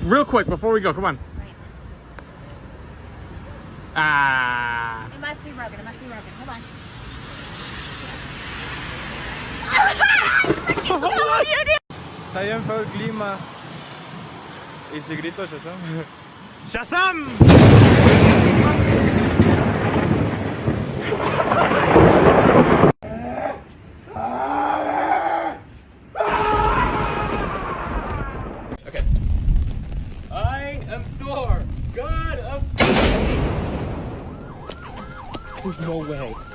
Real quick before we go, come on. Ah. It must be broken. It must be broken. Hold on. Está bien feo el clima. Y si grito Shazam. Shazam! Okay. I am Thor, god of... There's no way.